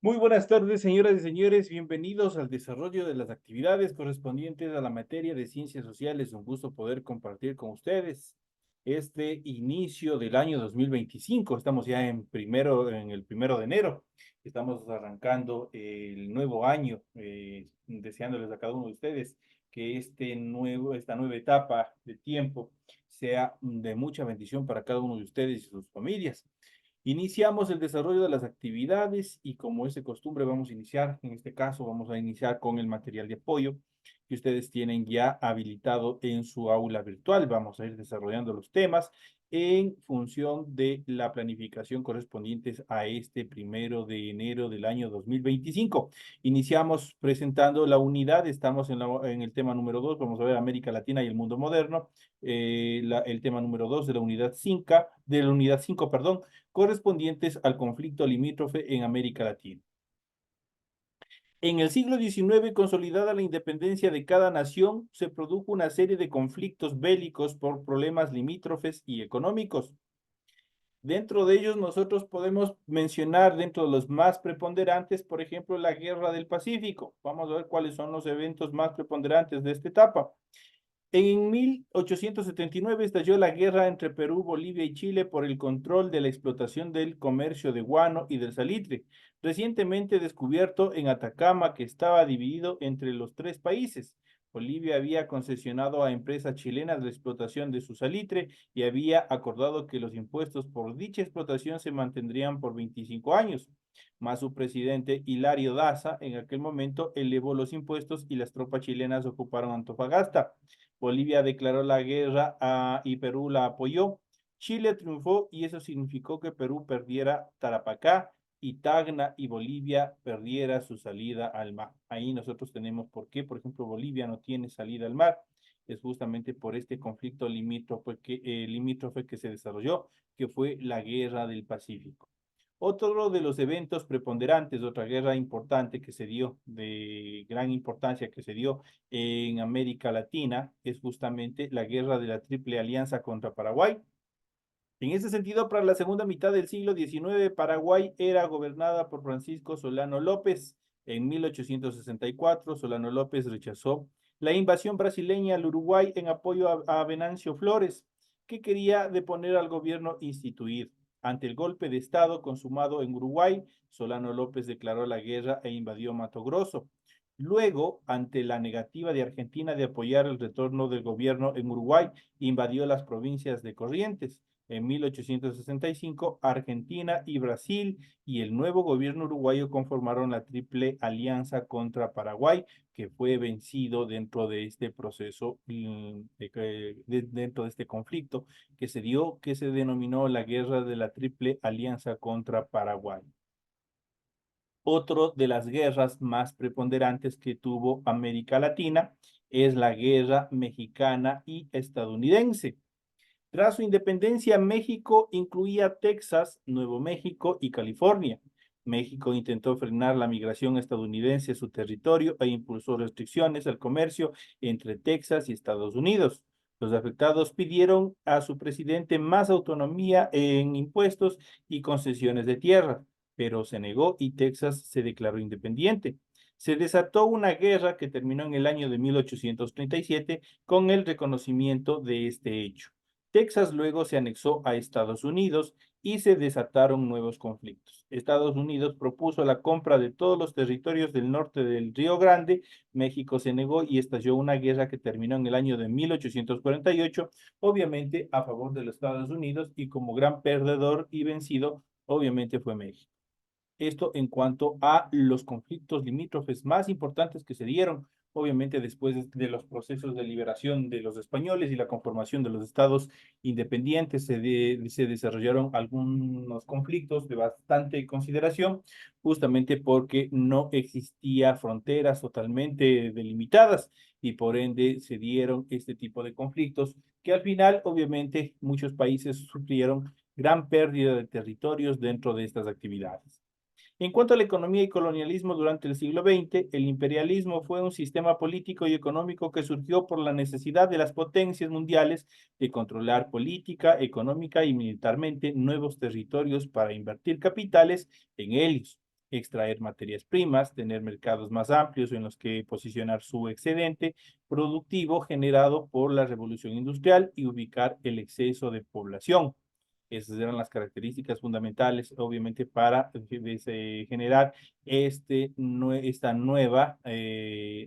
Muy buenas tardes, señoras y señores. Bienvenidos al desarrollo de las actividades correspondientes a la materia de ciencias sociales. Un gusto poder compartir con ustedes este inicio del año 2025. Estamos ya en el primero de enero. Estamos arrancando el nuevo año, deseándoles a cada uno de ustedes que esta nueva etapa de tiempo sea de mucha bendición para cada uno de ustedes y sus familias. Iniciamos el desarrollo de las actividades y como es de costumbre vamos a iniciar, en este caso vamos a iniciar con el material de apoyo que ustedes tienen ya habilitado en su aula virtual. Vamos a ir desarrollando los temas en función de la planificación correspondientes a este primero de enero del año 2025. Iniciamos presentando la unidad, estamos en el tema número 2, vamos a ver América Latina y el mundo moderno. El tema número 2 de la unidad 5, perdón, correspondientes al conflicto limítrofe en América Latina. En el siglo XIX, consolidada la independencia de cada nación, se produjo una serie de conflictos bélicos por problemas limítrofes y económicos. Dentro de ellos nosotros podemos mencionar dentro de los más preponderantes, por ejemplo, la Guerra del Pacífico. Vamos a ver cuáles son los eventos más preponderantes de esta etapa. En 1879 estalló la guerra entre Perú, Bolivia y Chile por el control de la explotación del comercio de guano y del salitre, recientemente descubierto en Atacama, que estaba dividido entre los tres países. Bolivia había concesionado a empresas chilenas la explotación de su salitre y había acordado que los impuestos por dicha explotación se mantendrían por 25 años. Mas su presidente Hilario Daza en aquel momento elevó los impuestos y las tropas chilenas ocuparon Antofagasta. Bolivia declaró la guerra y Perú la apoyó. Chile triunfó y eso significó que Perú perdiera Tarapacá y Tacna y Bolivia perdiera su salida al mar. Ahí nosotros tenemos por qué, por ejemplo, Bolivia no tiene salida al mar. Es justamente por este conflicto limítrofe que se desarrolló, que fue la Guerra del Pacífico. Otro de los eventos preponderantes, otra guerra importante que se dio, de gran importancia que se dio en América Latina, es justamente la guerra de la Triple Alianza contra Paraguay. En ese sentido, para la segunda mitad del siglo XIX, Paraguay era gobernada por Francisco Solano López. En 1864, Solano López rechazó la invasión brasileña al Uruguay en apoyo a Venancio Flores, que quería deponer al gobierno instituido. Ante el golpe de Estado consumado en Uruguay, Solano López declaró la guerra e invadió Mato Grosso. Luego, ante la negativa de Argentina de apoyar el retorno del gobierno en Uruguay, invadió las provincias de Corrientes. En 1865, Argentina y Brasil y el nuevo gobierno uruguayo conformaron la Triple Alianza contra Paraguay, que fue vencido dentro de este proceso, dentro de este conflicto que se dio, que se denominó la Guerra de la Triple Alianza contra Paraguay. Otro de las guerras más preponderantes que tuvo América Latina es la Guerra Mexicana y Estadounidense. Tras su independencia, México incluía Texas, Nuevo México y California. México intentó frenar la migración estadounidense a su territorio e impulsó restricciones al comercio entre Texas y Estados Unidos. Los afectados pidieron a su presidente más autonomía en impuestos y concesiones de tierra, pero se negó y Texas se declaró independiente. Se desató una guerra que terminó en el año de 1837 con el reconocimiento de este hecho. Texas luego se anexó a Estados Unidos y se desataron nuevos conflictos. Estados Unidos propuso la compra de todos los territorios del norte del Río Grande, México se negó y estalló una guerra que terminó en el año de 1848, obviamente a favor de los Estados Unidos y como gran perdedor y vencido, obviamente fue México. Esto en cuanto a los conflictos limítrofes más importantes que se dieron, obviamente después de los procesos de liberación de los españoles y la conformación de los estados independientes, se desarrollaron algunos conflictos de bastante consideración, justamente porque no existía fronteras totalmente delimitadas y por ende se dieron este tipo de conflictos que al final, obviamente, muchos países sufrieron gran pérdida de territorios dentro de estas actividades. En cuanto a la economía y colonialismo durante el siglo XX, el imperialismo fue un sistema político y económico que surgió por la necesidad de las potencias mundiales de controlar política, económica y militarmente nuevos territorios para invertir capitales en ellos, extraer materias primas, tener mercados más amplios en los que posicionar su excedente productivo generado por la revolución industrial y ubicar el exceso de población. Esas eran las características fundamentales, obviamente, para generar esta nueva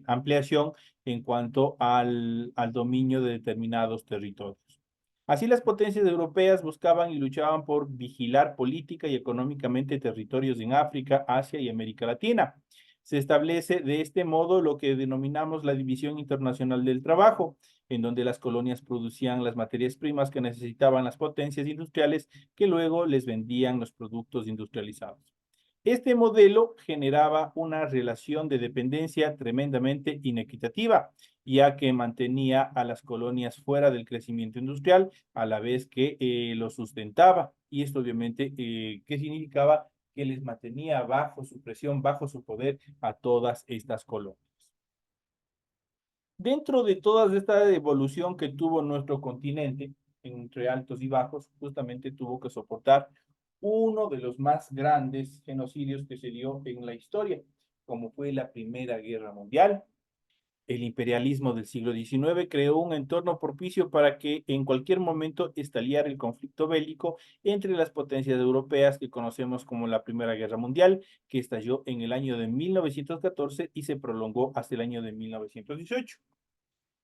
ampliación en cuanto al dominio de determinados territorios. Así, las potencias europeas buscaban y luchaban por vigilar política y económicamente territorios en África, Asia y América Latina. Se establece de este modo lo que denominamos la División Internacional del Trabajo, en donde las colonias producían las materias primas que necesitaban las potencias industriales que luego les vendían los productos industrializados. Este modelo generaba una relación de dependencia tremendamente inequitativa, ya que mantenía a las colonias fuera del crecimiento industrial a la vez que lo sustentaba. Y esto obviamente, ¿qué significaba? Que les mantenía bajo su presión, bajo su poder a todas estas colonias. Dentro de toda esta evolución que tuvo nuestro continente, entre altos y bajos, justamente tuvo que soportar uno de los más grandes genocidios que se dio en la historia, como fue la Primera Guerra Mundial. El imperialismo del siglo XIX creó un entorno propicio para que en cualquier momento estallara el conflicto bélico entre las potencias europeas que conocemos como la Primera Guerra Mundial, que estalló en el año de 1914 y se prolongó hasta el año de 1918.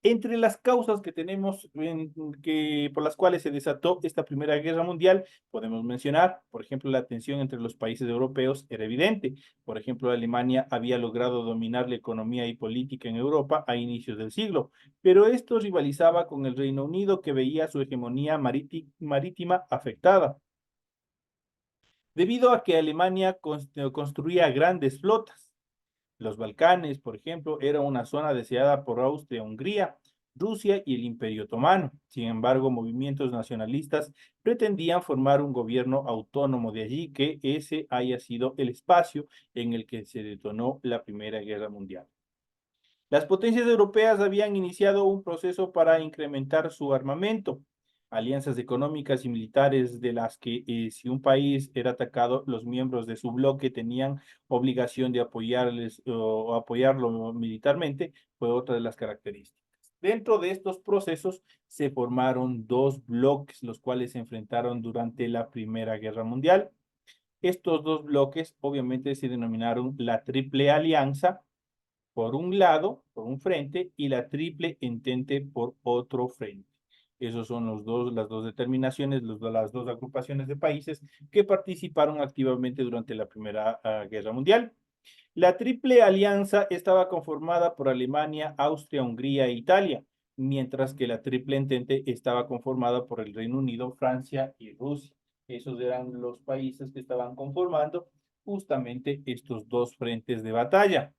Entre las causas que tenemos por las cuales se desató esta Primera Guerra Mundial, podemos mencionar, por ejemplo, la tensión entre los países europeos era evidente. Por ejemplo, Alemania había logrado dominar la economía y política en Europa a inicios del siglo, pero esto rivalizaba con el Reino Unido, que veía su hegemonía marítima afectada, debido a que Alemania construía grandes flotas. Los Balcanes, por ejemplo, era una zona deseada por Austria-Hungría, Rusia y el Imperio Otomano. Sin embargo, movimientos nacionalistas pretendían formar un gobierno autónomo, de allí que ese haya sido el espacio en el que se detonó la Primera Guerra Mundial. Las potencias europeas habían iniciado un proceso para incrementar su armamento, alianzas económicas y militares de las que si un país era atacado, los miembros de su bloque tenían obligación de apoyarles o apoyarlo militarmente, fue otra de las características. Dentro de estos procesos se formaron dos bloques, los cuales se enfrentaron durante la Primera Guerra Mundial. Estos dos bloques obviamente se denominaron la Triple Alianza por un lado, por un frente, y la Triple Entente por otro frente. Esos son las dos determinaciones, las dos agrupaciones de países que participaron activamente durante la Primera Guerra Mundial. La Triple Alianza estaba conformada por Alemania, Austria, Hungría e Italia, mientras que la Triple Entente estaba conformada por el Reino Unido, Francia y Rusia. Esos eran los países que estaban conformando justamente estos dos frentes de batalla.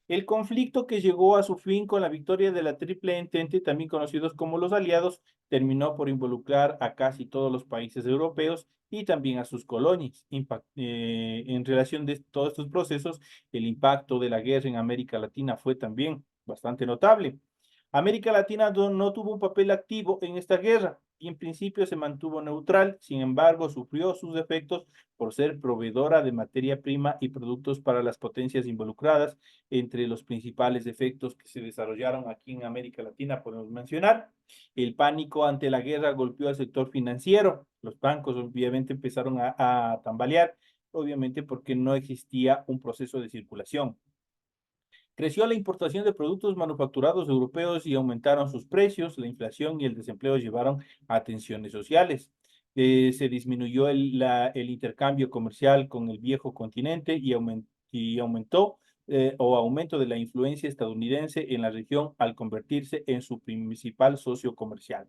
El conflicto, que llegó a su fin con la victoria de la Triple Entente, también conocidos como los Aliados, terminó por involucrar a casi todos los países europeos y también a sus colonias. En relación de todos estos procesos, el impacto de la guerra en América Latina fue también bastante notable. América Latina no tuvo un papel activo en esta guerra y en principio se mantuvo neutral, sin embargo sufrió sus efectos por ser proveedora de materia prima y productos para las potencias involucradas. Entre los principales efectos que se desarrollaron aquí en América Latina podemos mencionar: el pánico ante la guerra golpeó al sector financiero, los bancos obviamente empezaron a tambalear, obviamente porque no existía un proceso de circulación. Creció la importación de productos manufacturados europeos y aumentaron sus precios. La inflación y el desempleo llevaron a tensiones sociales. Se disminuyó el intercambio comercial con el viejo continente y aumentó aumento de la influencia estadounidense en la región al convertirse en su principal socio comercial.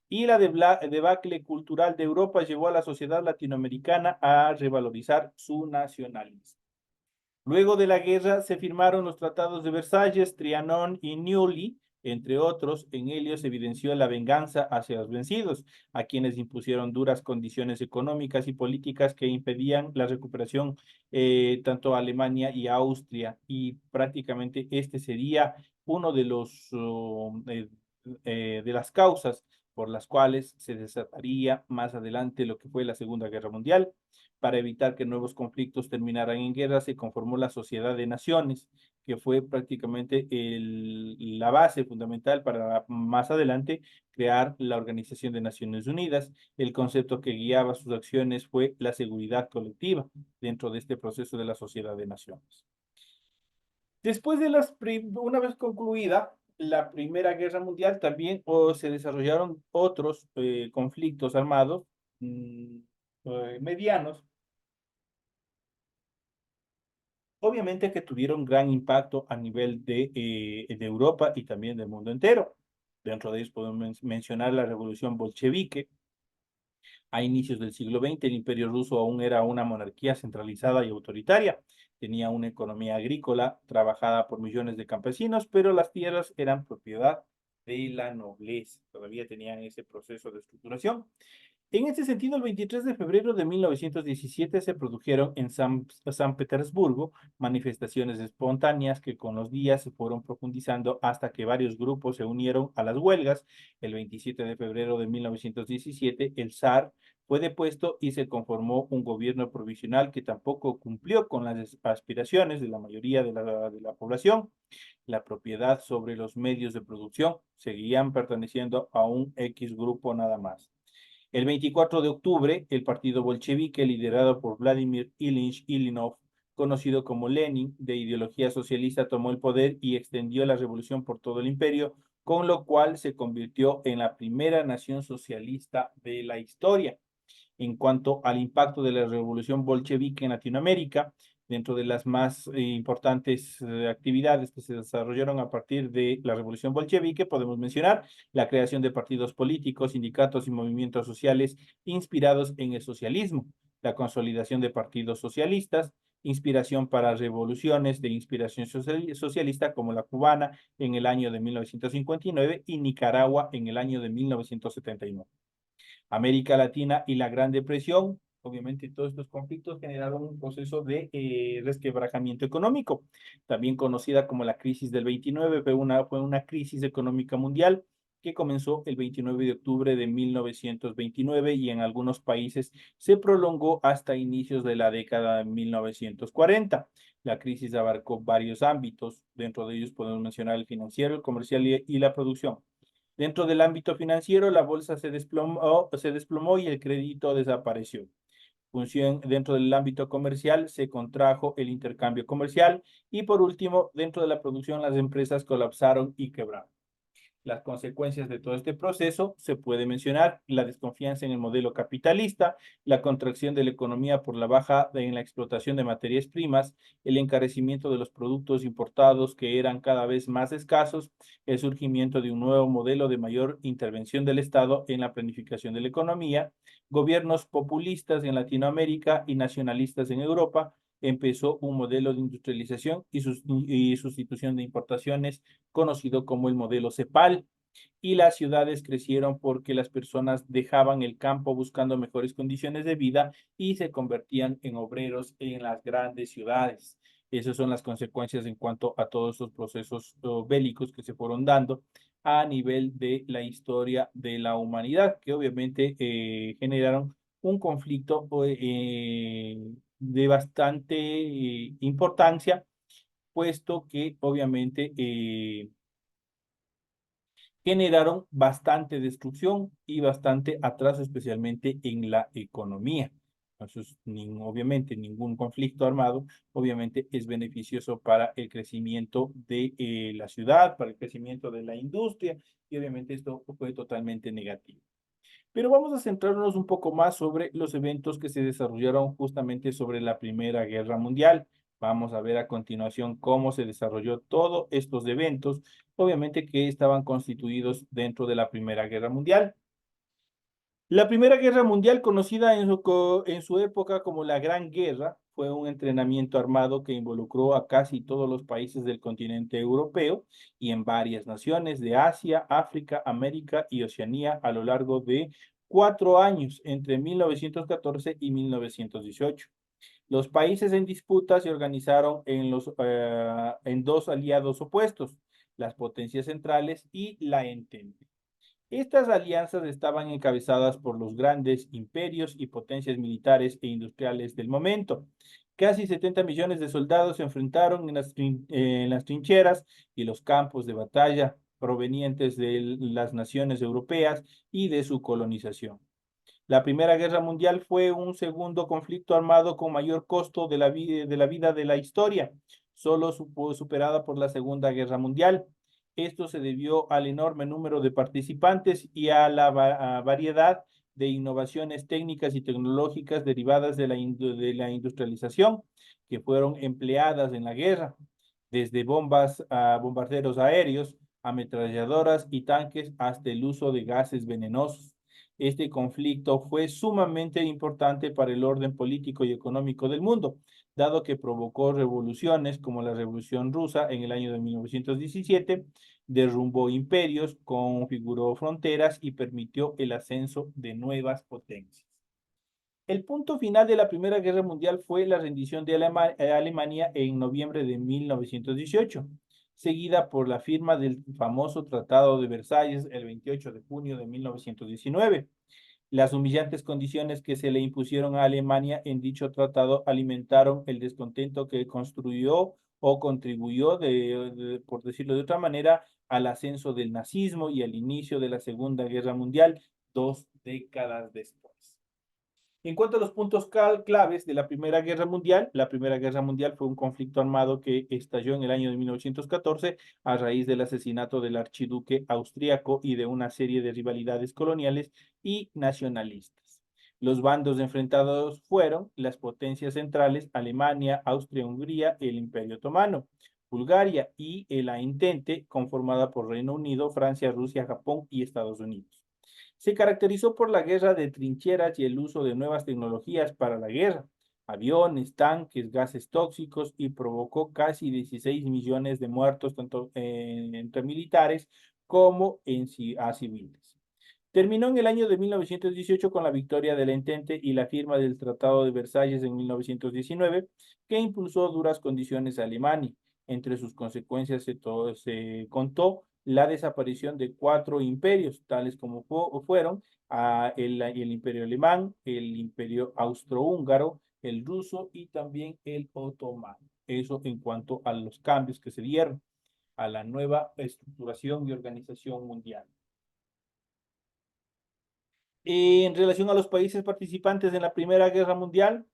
Y la debacle cultural de Europa llevó a la sociedad latinoamericana a revalorizar su nacionalismo. Luego de la guerra se firmaron los tratados de Versalles, Trianon y Neuilly, Entre otros, en ellos se evidenció la venganza hacia los vencidos, a quienes impusieron duras condiciones económicas y políticas que impedían la recuperación tanto a Alemania y a Austria, y prácticamente este sería uno de los de las causas por las cuales se desataría más adelante lo que fue la Segunda Guerra Mundial. Para evitar que nuevos conflictos terminaran en guerra, se conformó la Sociedad de Naciones, que fue prácticamente la base fundamental para más adelante crear la Organización de Naciones Unidas. El concepto que guiaba sus acciones fue la seguridad colectiva dentro de este proceso de la Sociedad de Naciones. Después de una vez concluida la Primera Guerra Mundial, también se desarrollaron otros conflictos armados mm, medianos, obviamente que tuvieron gran impacto a nivel de Europa y también del mundo entero. Dentro de ellos podemos mencionar la Revolución Bolchevique. A inicios del siglo XX, el Imperio Ruso aún era una monarquía centralizada y autoritaria. Tenía una economía agrícola trabajada por millones de campesinos, pero las tierras eran propiedad de la nobleza. Todavía tenían ese proceso de estructuración. En este sentido, el 23 de febrero de 1917 se produjeron en San Petersburgo manifestaciones espontáneas que con los días se fueron profundizando hasta que varios grupos se unieron a las huelgas. El 27 de febrero de 1917, el zar fue depuesto y se conformó un gobierno provisional que tampoco cumplió con las aspiraciones de la mayoría de la población. La propiedad sobre los medios de producción seguían perteneciendo a un X grupo nada más. El 24 de octubre, el partido bolchevique, liderado por Vladimir Ilich Ilinov, conocido como Lenin, de ideología socialista, tomó el poder y extendió la revolución por todo el imperio, con lo cual se convirtió en la primera nación socialista de la historia. En cuanto al impacto de la revolución bolchevique en Latinoamérica, dentro de las más importantes actividades que se desarrollaron a partir de la revolución bolchevique, podemos mencionar la creación de partidos políticos, sindicatos y movimientos sociales inspirados en el socialismo, la consolidación de partidos socialistas, inspiración para revoluciones de inspiración socialista como la cubana en el año de 1959 y Nicaragua en el año de 1979. América Latina y la Gran Depresión. Obviamente todos estos conflictos generaron un proceso de resquebrajamiento económico, también conocida como la crisis del 29, fue una crisis económica mundial que comenzó el 29 de octubre de 1929 y en algunos países se prolongó hasta inicios de la década de 1940. La crisis abarcó varios ámbitos, dentro de ellos podemos mencionar el financiero, el comercial y la producción. Dentro del ámbito financiero, la bolsa se desplomó y el crédito desapareció. Dentro del ámbito comercial, se contrajo el intercambio comercial y por último, dentro de la producción, las empresas colapsaron y quebraron. Las consecuencias de todo este proceso se puede mencionar la desconfianza en el modelo capitalista, la contracción de la economía por la baja en la explotación de materias primas, el encarecimiento de los productos importados que eran cada vez más escasos, el surgimiento de un nuevo modelo de mayor intervención del Estado en la planificación de la economía, gobiernos populistas en Latinoamérica y nacionalistas en Europa. Empezó un modelo de industrialización y sustitución de importaciones conocido como el modelo CEPAL, y las ciudades crecieron porque las personas dejaban el campo buscando mejores condiciones de vida y se convertían en obreros en las grandes ciudades. Esas son las consecuencias en cuanto a todos estos procesos bélicos que se fueron dando a nivel de la historia de la humanidad, que obviamente generaron un conflicto de bastante importancia, puesto que obviamente generaron bastante destrucción y bastante atraso, especialmente en la economía. Entonces, obviamente, ningún conflicto armado, obviamente, es beneficioso para el crecimiento de la ciudad, para el crecimiento de la industria, y obviamente esto fue totalmente negativo. Pero vamos a centrarnos un poco más sobre los eventos que se desarrollaron justamente sobre la Primera Guerra Mundial. Vamos a ver a continuación cómo se desarrolló todos estos eventos, obviamente que estaban constituidos dentro de la Primera Guerra Mundial. La Primera Guerra Mundial, conocida en su época como la Gran Guerra, fue un entrenamiento armado que involucró a casi todos los países del continente europeo y en varias naciones de Asia, África, América y Oceanía a lo largo de 4 años, entre 1914 y 1918. Los países en disputa se organizaron en dos aliados opuestos, las potencias centrales y la Entente. Estas alianzas estaban encabezadas por los grandes imperios y potencias militares e industriales del momento. Casi 70 millones de soldados se enfrentaron en las trincheras y los campos de batalla provenientes de las naciones europeas y de su colonización. La Primera Guerra Mundial fue un segundo conflicto armado con mayor costo de la vida de la historia, solo superada por la Segunda Guerra Mundial. Esto se debió al enorme número de participantes y a la variedad de innovaciones técnicas y tecnológicas derivadas de la industrialización que fueron empleadas en la guerra, desde bombas a bombarderos aéreos, ametralladoras y tanques hasta el uso de gases venenosos. Este conflicto fue sumamente importante para el orden político y económico del mundo, dado que provocó revoluciones como la Revolución Rusa en el año de 1917, derrumbó imperios, configuró fronteras y permitió el ascenso de nuevas potencias. El punto final de la Primera Guerra Mundial fue la rendición de Alemania en noviembre de 1918, seguida por la firma del famoso Tratado de Versalles el 28 de junio de 1919. Las humillantes condiciones que se le impusieron a Alemania en dicho tratado alimentaron el descontento que construyó o contribuyó, por decirlo de otra manera, al ascenso del nazismo y al inicio de la Segunda Guerra Mundial 2 décadas después. En cuanto a los puntos claves de la Primera Guerra Mundial fue un conflicto armado que estalló en el año de 1914 a raíz del asesinato del archiduque austriaco y de una serie de rivalidades coloniales y nacionalistas. Los bandos enfrentados fueron las potencias centrales, Alemania, Austria-Hungría, el Imperio Otomano, Bulgaria y la Entente, conformada por Reino Unido, Francia, Rusia, Japón y Estados Unidos. Se caracterizó por la guerra de trincheras y el uso de nuevas tecnologías para la guerra, aviones, tanques, gases tóxicos y provocó casi 16 millones de muertos tanto entre militares como a civiles. Terminó en el año de 1918 con la victoria de la Entente y la firma del Tratado de Versalles en 1919, que impulsó duras condiciones a Alemania. Entre sus consecuencias se contó la desaparición de 4 imperios, tales como fueron el imperio alemán, el imperio austrohúngaro, el ruso y también el otomano. Eso en cuanto a los cambios que se dieron a la nueva estructuración y organización mundial. En relación a los países participantes en la Primera Guerra Mundial,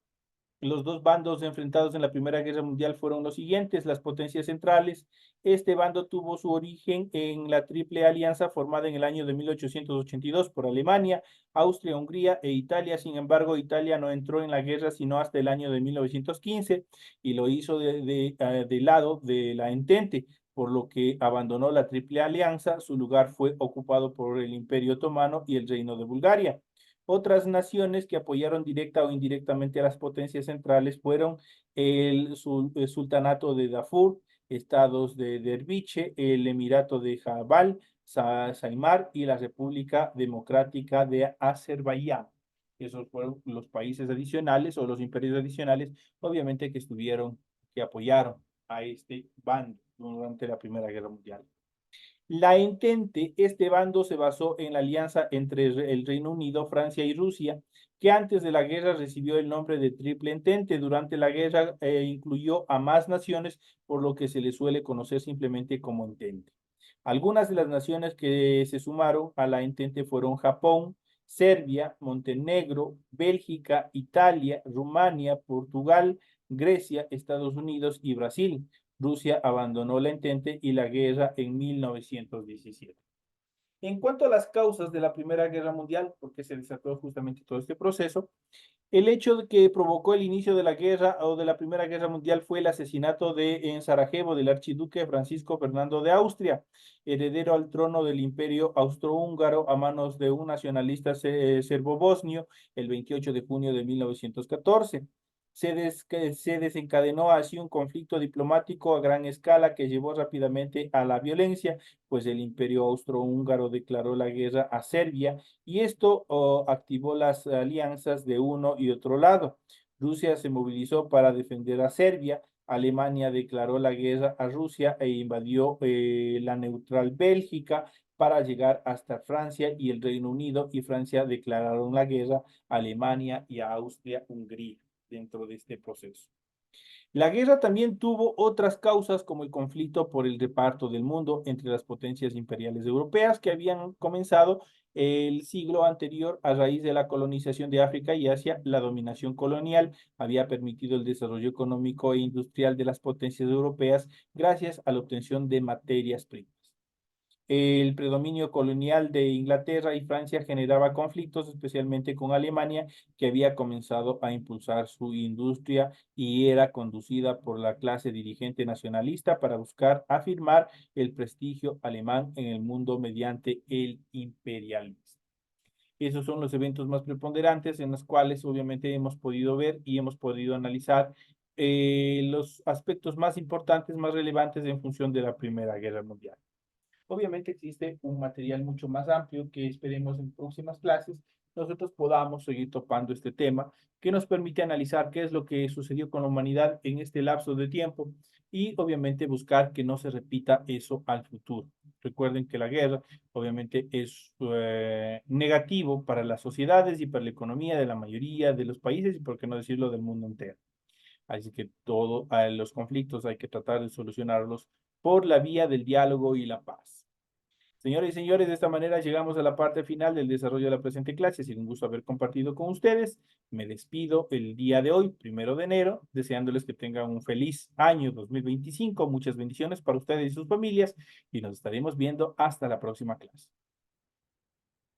los dos bandos enfrentados en la Primera Guerra Mundial fueron los siguientes: las potencias centrales. Este bando tuvo su origen en la Triple Alianza formada en el año de 1882 por Alemania, Austria, Hungría e Italia. Sin embargo, Italia no entró en la guerra sino hasta el año de 1915 y lo hizo del lado de la Entente, por lo que abandonó la Triple Alianza. Su lugar fue ocupado por el Imperio Otomano y el Reino de Bulgaria. Otras naciones que apoyaron directa o indirectamente a las potencias centrales fueron el Sultanato de Darfur, estados de Derviche, el Emirato de Jabal, Saimar y la República Democrática de Azerbaiyán. Esos fueron los países adicionales o los imperios adicionales, obviamente, que apoyaron a este bando durante la Primera Guerra Mundial. La Entente, este bando se basó en la alianza entre el Reino Unido, Francia y Rusia, que antes de la guerra recibió el nombre de Triple Entente. Durante la guerra incluyó a más naciones, por lo que se le suele conocer simplemente como Entente. Algunas de las naciones que se sumaron a la Entente fueron Japón, Serbia, Montenegro, Bélgica, Italia, Rumania, Portugal, Grecia, Estados Unidos y Brasil. Rusia abandonó la Entente y la guerra en 1917. En cuanto a las causas de la Primera Guerra Mundial, porque se desató justamente todo este proceso, el hecho de que provocó el inicio de la guerra o de la Primera Guerra Mundial fue el asesinato en Sarajevo del archiduque Francisco Fernando de Austria, heredero al trono del Imperio Austrohúngaro a manos de un nacionalista serbo-bosnio el 28 de junio de 1914. que se desencadenó así un conflicto diplomático a gran escala que llevó rápidamente a la violencia, pues el Imperio Austrohúngaro declaró la guerra a Serbia y esto activó las alianzas de uno y otro lado. Rusia se movilizó para defender a Serbia. Alemania declaró la guerra a Rusia e invadió la neutral Bélgica para llegar hasta Francia y el Reino Unido, y Francia declararon la guerra a Alemania y a Austria-Hungría dentro de este proceso. La guerra también tuvo otras causas como el conflicto por el reparto del mundo entre las potencias imperiales europeas que habían comenzado el siglo anterior a raíz de la colonización de África y Asia. La dominación colonial había permitido el desarrollo económico e industrial de las potencias europeas gracias a la obtención de materias primas. El predominio colonial de Inglaterra y Francia generaba conflictos, especialmente con Alemania, que había comenzado a impulsar su industria y era conducida por la clase dirigente nacionalista para buscar afirmar el prestigio alemán en el mundo mediante el imperialismo. Esos son los eventos más preponderantes en los cuales obviamente hemos podido ver y hemos podido analizar los aspectos más importantes, más relevantes en función de la Primera Guerra Mundial. Obviamente existe un material mucho más amplio que esperemos en próximas clases nosotros podamos seguir topando este tema que nos permite analizar qué es lo que sucedió con la humanidad en este lapso de tiempo y obviamente buscar que no se repita eso al futuro. Recuerden que la guerra obviamente es negativo para las sociedades y para la economía de la mayoría de los países y por qué no decirlo del mundo entero. Así que todos los conflictos hay que tratar de solucionarlos por la vía del diálogo y la paz. Señores y señores, de esta manera llegamos a la parte final del desarrollo de la presente clase. Ha sido un gusto haber compartido con ustedes. Me despido el día de hoy, 1 de enero, deseándoles que tengan un feliz año 2025. Muchas bendiciones para ustedes y sus familias y nos estaremos viendo hasta la próxima clase.